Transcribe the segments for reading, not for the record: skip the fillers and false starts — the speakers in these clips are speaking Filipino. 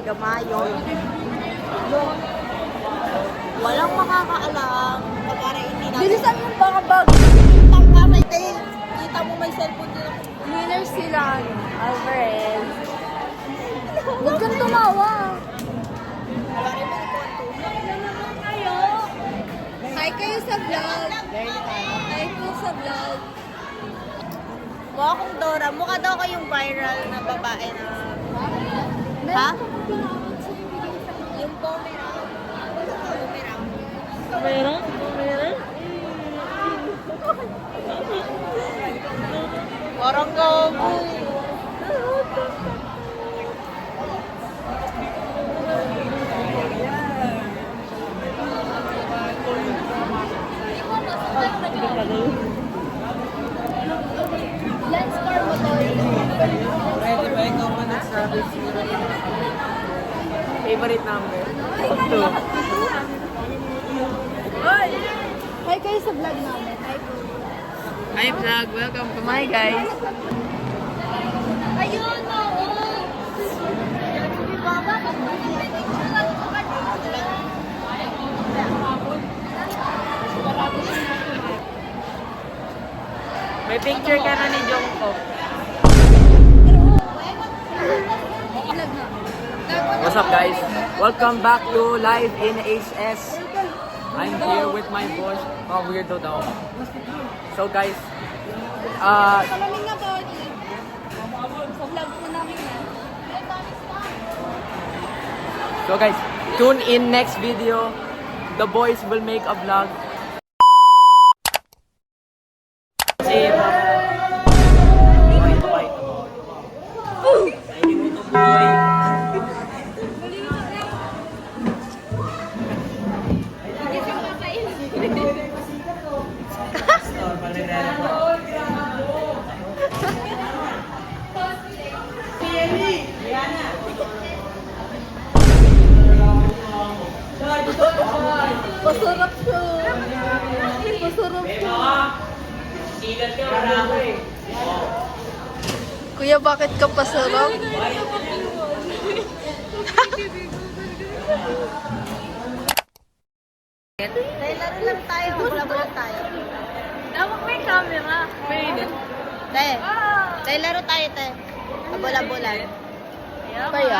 Gamayon. Walang makakaalam. Pagkara hindi natin. Bilisan yung baka bag. Pang everything. Kita mo may cellphone din ako. Winners sila. Alvarez. Huwag kang tumawa. Hi kayo sa vlog. Hi po sa vlog. Mukha akong Dora. Mukha daw kayong viral na babae na... Ha? Yung boomerang. Boomerang? Boomerang? Parang gago. Lance car motor. Pwede ba ikaw man nagsabi favorite number? Hi kayo sa vlog namin. Hi po. Hi vlog, welcome to my guys. Ayun na May picture ka na ni Jungkook. What's up guys? Welcome back to Live in HS. I'm here with my boss. Oh, weirdo daw. So guys, Malamig na po. Sa vlog po namin na. so guys, tune in next video. The boys will make a vlog. Si Pasarap siya. Pasarap siya. Kuya, bakit ka pasarap? Dahil laro lang tayo. Maglabo lang tayo. Dapat may camera. Pwede. Te. Dahil laro tayo, te. Kabula-bulan. Kaya?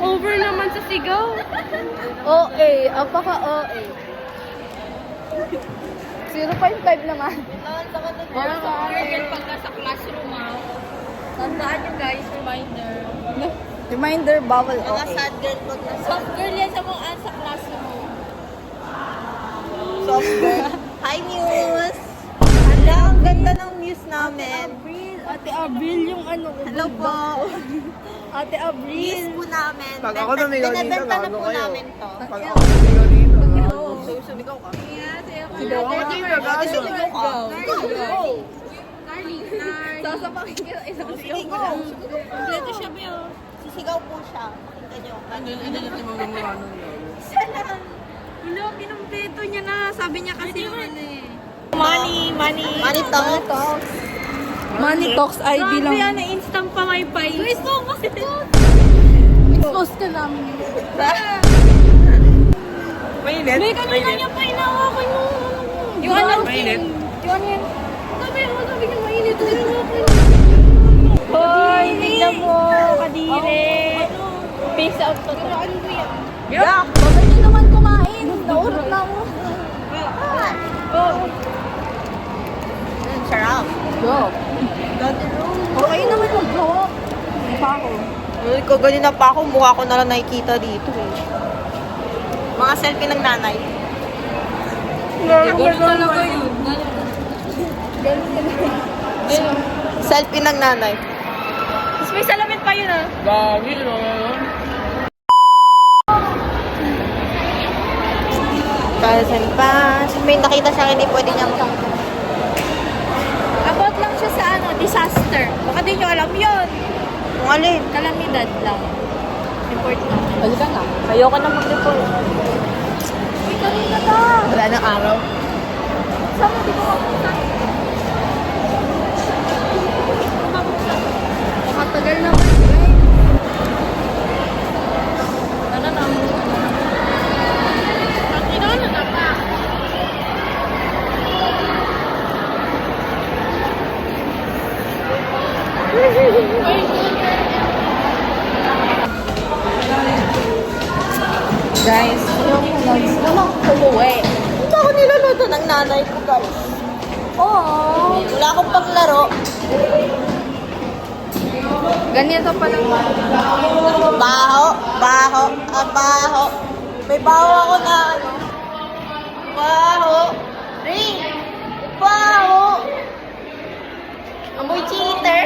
Over naman sa sigaw. OA. Apaka-OA. 0.5 naman. Girl, pag nasa classroom tandaan nyo guys, reminder. Reminder, bawal Mga OA. sad girl pag nasa Soft girl yan sa mga sa classroom. soft girl. Hi, Muse! Hala, ang ganda ng Muse namin. Ate Abril yung ano ko. Hello po. Ate Abril. Muse po namin. Pag ako tumigaw dito, Binibenta na gago po kayo. namin to. pag ako sumigaw dito, Sumigaw ka. Sigaw ka. Sumigaw ka. Sasapakin ka na isang sigaw Sige, mo go. lang. Kompleto siya ba yun? Sisigaw po siya. Tingnan nyo. Wala, kinumpleto niya na. Sabi niya kasi yung ano eh. Money talks. Money Talks ID Grabe lang. yan, instant pa may pay. Guys, no, kasi Expose ka namin. mainit. May kanina niya pa inawakan yung ano. Mainit. Yung ano yan. Sabi niya mainit. Hoy, tignan mo, kadire. Face out to to. Yeah. Bakit nyo naman kumain? Naurot na ako. Sarap. Go. Okay naman mag-vlog. Hindi pa ako. Uy, kaganina pa ako. Mukha ko na lang nakikita dito eh. Mga selfie ng nanay. Ganun talaga yun. Selfie ng nanay. Tapos may salamin pa yun ah. Gagi, no? Kasan pa. May nakita sa akin, hindi pwede niya makang... About lang siya sa ano, disaster. Baka di nyo alam yun. Kung alin. Kalamidad lang. Report lang. Halika na. Ayoko na mag-report. Uy, kanina ka. Wala nang araw. mabuksan mo, di ko mabuksan. Mabuksan. Matagal naman, guys. Ano na? Pag-inon na pa. Guys, gusto lang umuwi. Hindi ako niluluto ng nanay ko, guys. Oo. Wala akong paglaro. Ganito pa lang. Baho, baho, baho. May baho ako na ano. Baho. Ring. Baho. Amoy cheater.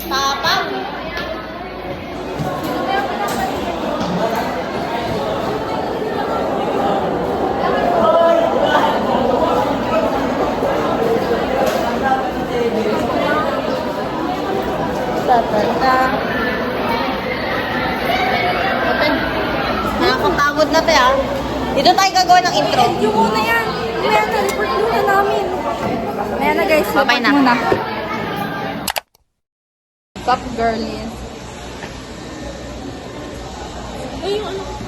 Tapang. Tatanda. Nakakapagod na tayo, ah. Dito tayo gagawa ng intro. Yung muna yan. Maya na, report muna namin. Maya na guys, Bye-bye report na. muna. Stop girlies.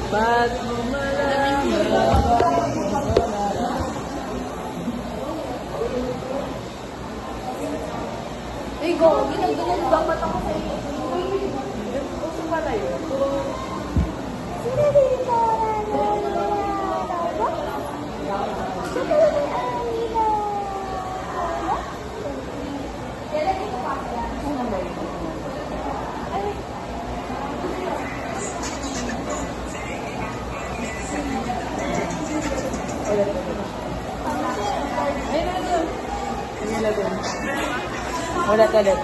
Ba't mo malaman? Ay, go. Ginag-ganyan dapat ako sa iyo. Gusto pala yun. Ulit, ulit.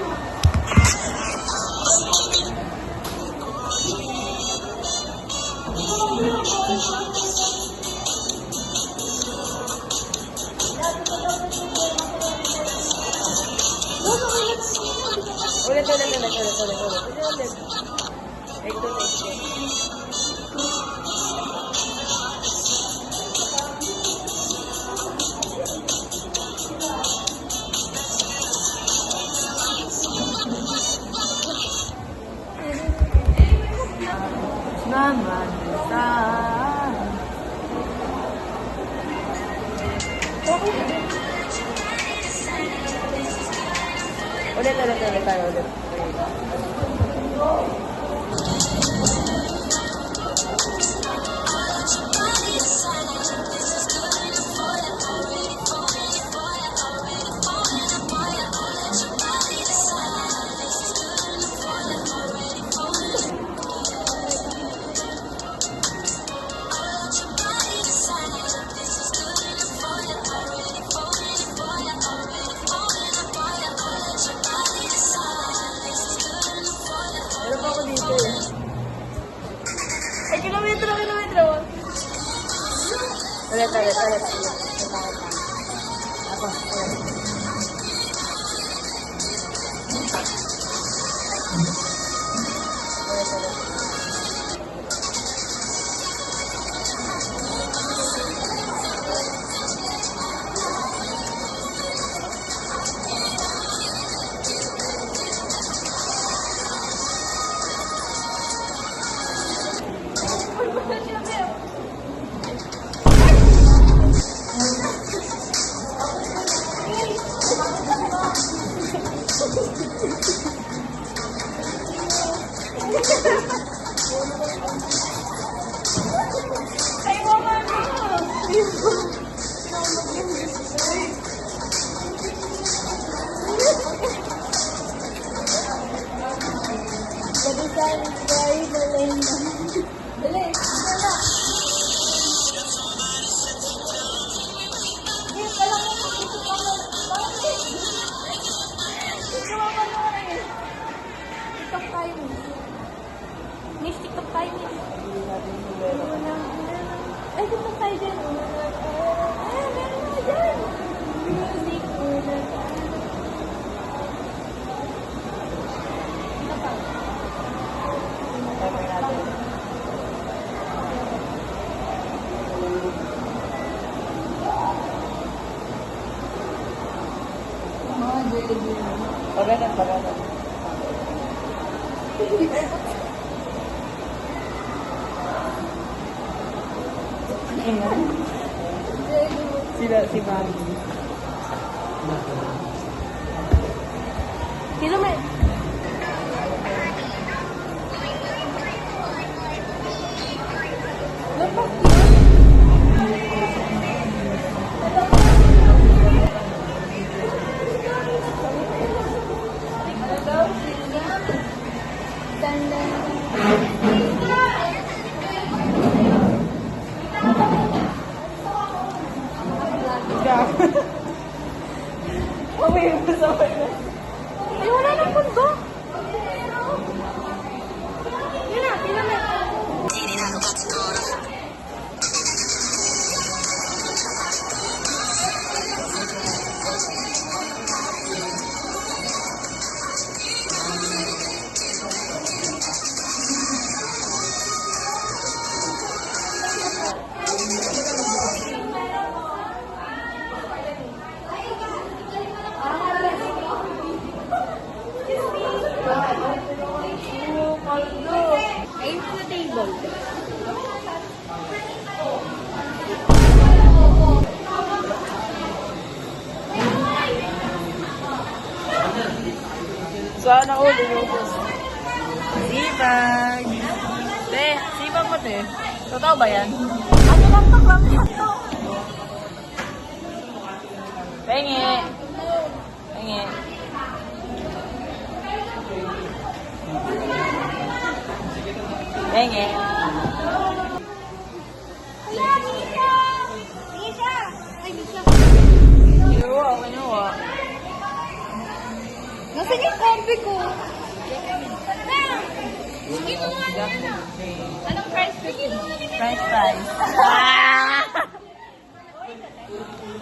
Ulit. Take two. Naman sa ulit tayo ulit. Meron pa ako dito eh. Ay, kilometro. Ulit. Ako, ulit. Miss, TikTok tayo, Miss. Ay, TikTok tayo dyan. Ay, meron na dyan. Music. Paganan, paganan. Si Maggie. Sino may... Ay, wala nang pundo. Yun na, pinamit. Ayun sa table. Sana all lumubos. Sibag. Te, sibag mo te. Totoo ba yan? Ano lang to, klam yan to. Pengi. Pengi. Pengi. Hala, Nisha! Nisha! Ay, Nisha. Kinuha, kinuha. Nasaan yung kombi ko? Hindi mo nga na. Anong price ko yun? French fries.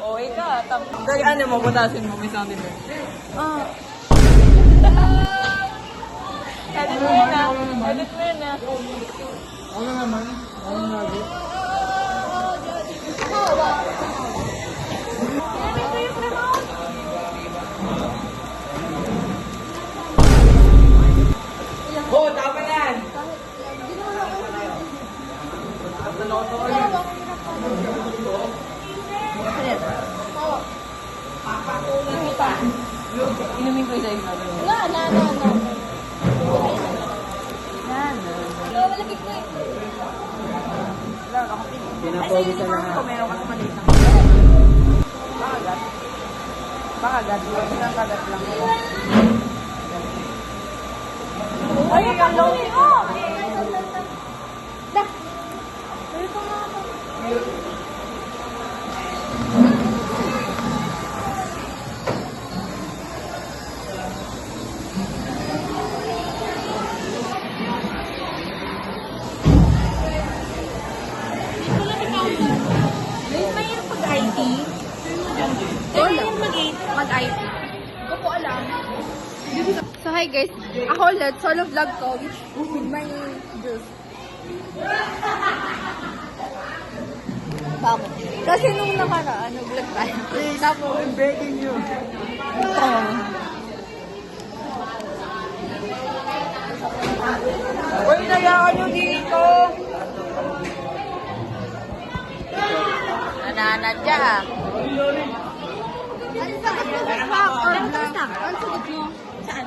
Oh, ikaw. Dali, ano mo, butasin mo, may sound effect. Ah. Edit mo yun na. Edit mo yun na. Ano naman? Ano naman? Gamit ko yung remote. Oh, tama yan! Inumin ko isa isa. Na. Malapit ko eh. Pinapogi sa lahat. Kung meron ka sa maliit na Pakagat. Pakagat. Isang kagat lang. Ay, ang pagkawi ko! Da! Ay, ito nga ako. Mahirap mag-IT. Mahirap mag-IT. Hindi ko alam. So, hi guys. Ako ulit, solo vlog ko with my juice. Bakit? Kasi nung nakaraan, nag-vlog tayo. Tapos, I'm begging you. Uy, nayaan nyo dito! Nananadya. ano sa kapag or vlog? Ano sa mo? Saan?